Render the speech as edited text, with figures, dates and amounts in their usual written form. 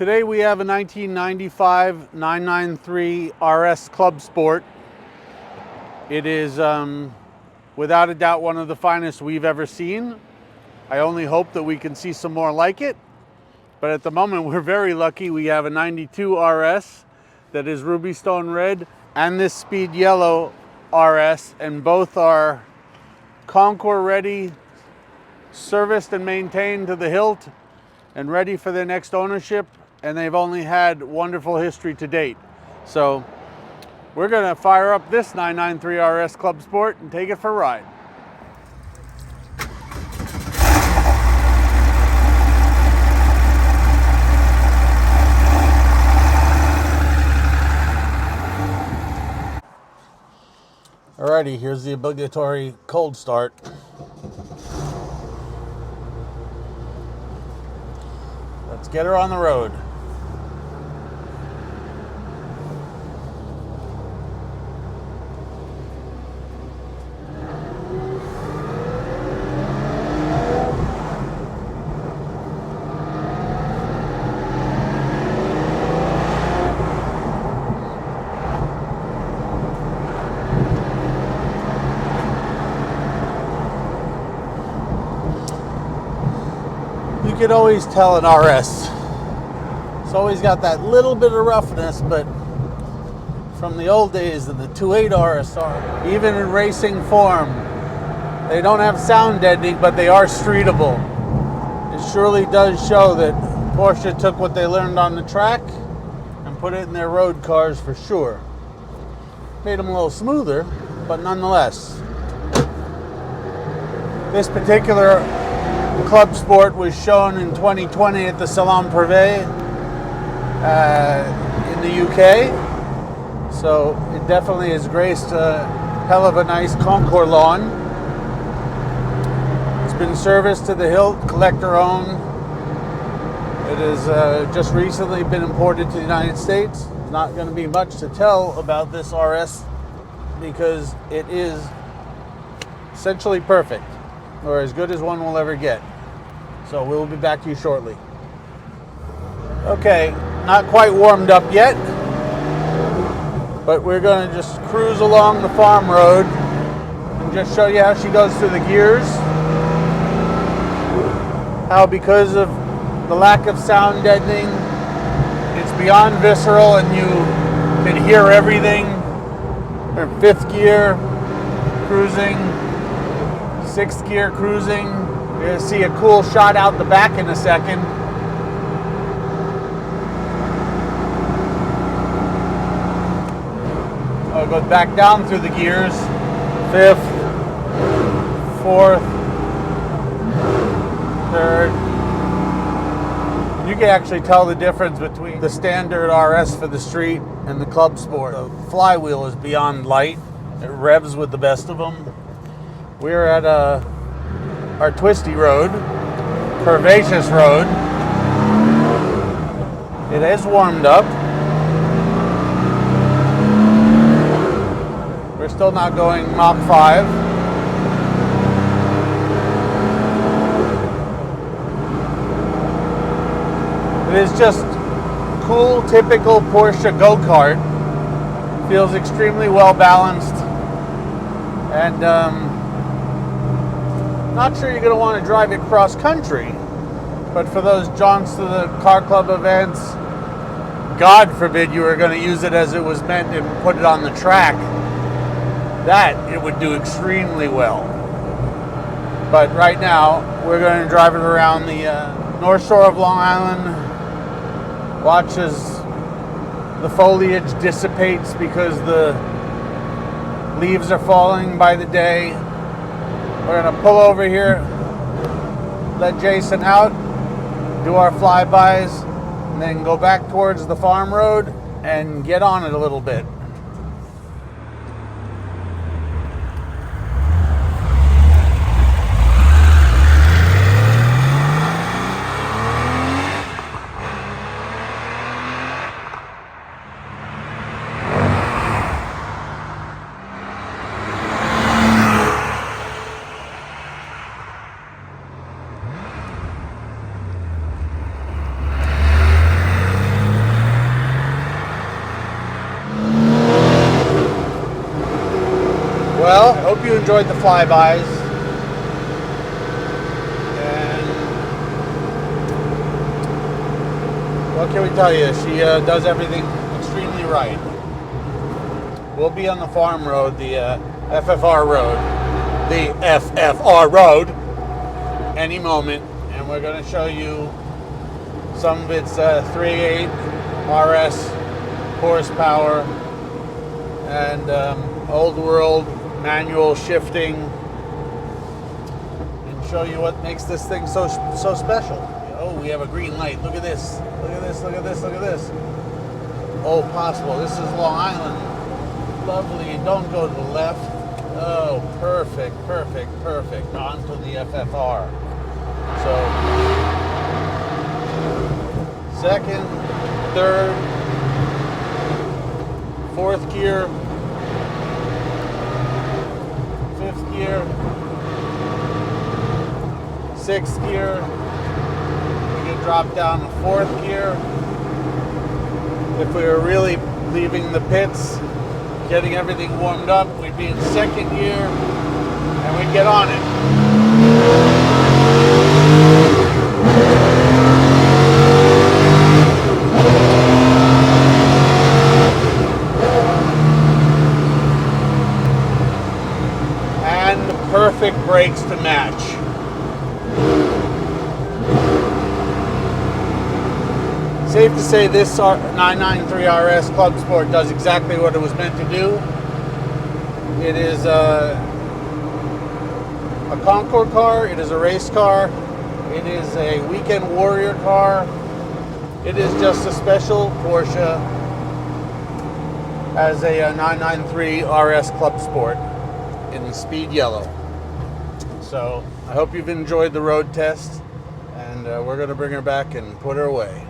Today we have a 1995 993 RS Clubsport. It is without a doubt one of the finest we've ever seen. I only hope that we can see some more like it. But at the moment we're very lucky. We have a 92 RS that is ruby stone red and this speed yellow RS, and both are Concours ready, serviced and maintained to the hilt, and ready for their next ownership, and they've only had wonderful history to date. So we're gonna fire up this 993 RS Clubsport and take it for a ride. Alrighty, here's the obligatory cold start. Let's get her on the road. You could always tell an RS. It's always got that little bit of roughness, but from the old days of the 2.8 RSR, even in racing form, they don't have sound deadening, but they are streetable. It surely does show that Porsche took what they learned on the track and put it in their road cars for sure. Made them a little smoother, but nonetheless. This particular Clubsport was shown in 2020 at the Salon Privé in the UK. So it definitely has graced a hell of a nice Concours lawn. It's been serviced to the hilt, collector owned. It has just recently been imported to the United States. There's not going to be much to tell about this RS because it is essentially perfect, or as good as one will ever get. So we'll be back to you shortly. Okay, not quite warmed up yet, but we're going to just cruise along the farm road and just show you how she goes through the gears. How, because of the lack of sound deadening, it's beyond visceral and you can hear everything. Or fifth gear cruising, sixth gear cruising. You're going to see a cool shot out the back in a second. I'll go back down through the gears. Fifth, fourth, third. You can actually tell the difference between the standard RS for the street and the Clubsport. The flywheel is beyond light. It revs with the best of them. We're at our twisty road, curvaceous road. It is warmed up. We're still not going Mach 5. It is just cool, typical Porsche go-kart. Feels extremely well balanced. And not sure you're going to want to drive it cross country, but for those jaunts to the car club events, God forbid you were going to use it as it was meant and put it on the track, that it would do extremely well. But right now, we're going to drive it around the North Shore of Long Island, watch as the foliage dissipates because the leaves are falling by the day. We're going to pull over here, let Jason out, do our flybys, and then go back towards the farm road and get on it a little bit. hope you enjoyed the flybys. And what can we tell you? She does everything extremely right. We'll be on the farm road, the FFR road, any moment, and we're going to show you some of its 3.8 RS horsepower and old world manual shifting, and show you what makes this thing so special. Oh, we have a green light. Look at this. Look at this. Look at this. Look at this. Oh, possible. This is Long Island. Lovely. Don't go to the left. Oh, perfect, perfect, perfect. Onto the FFR. So, second, third, fourth gear, fifth gear, sixth gear. We can drop down to fourth gear. If we were really leaving the pits, getting everything warmed up, we'd be in second gear and we'd get on it. And the perfect brakes to match. Safe to say this 993 RS Clubsport does exactly what it was meant to do. It is a Concours car, it is a race car, it is a weekend warrior car, it is just a special Porsche as a 993 RS Clubsport in the speed yellow. So I hope you've enjoyed the road test, and we're going to bring her back and put her away.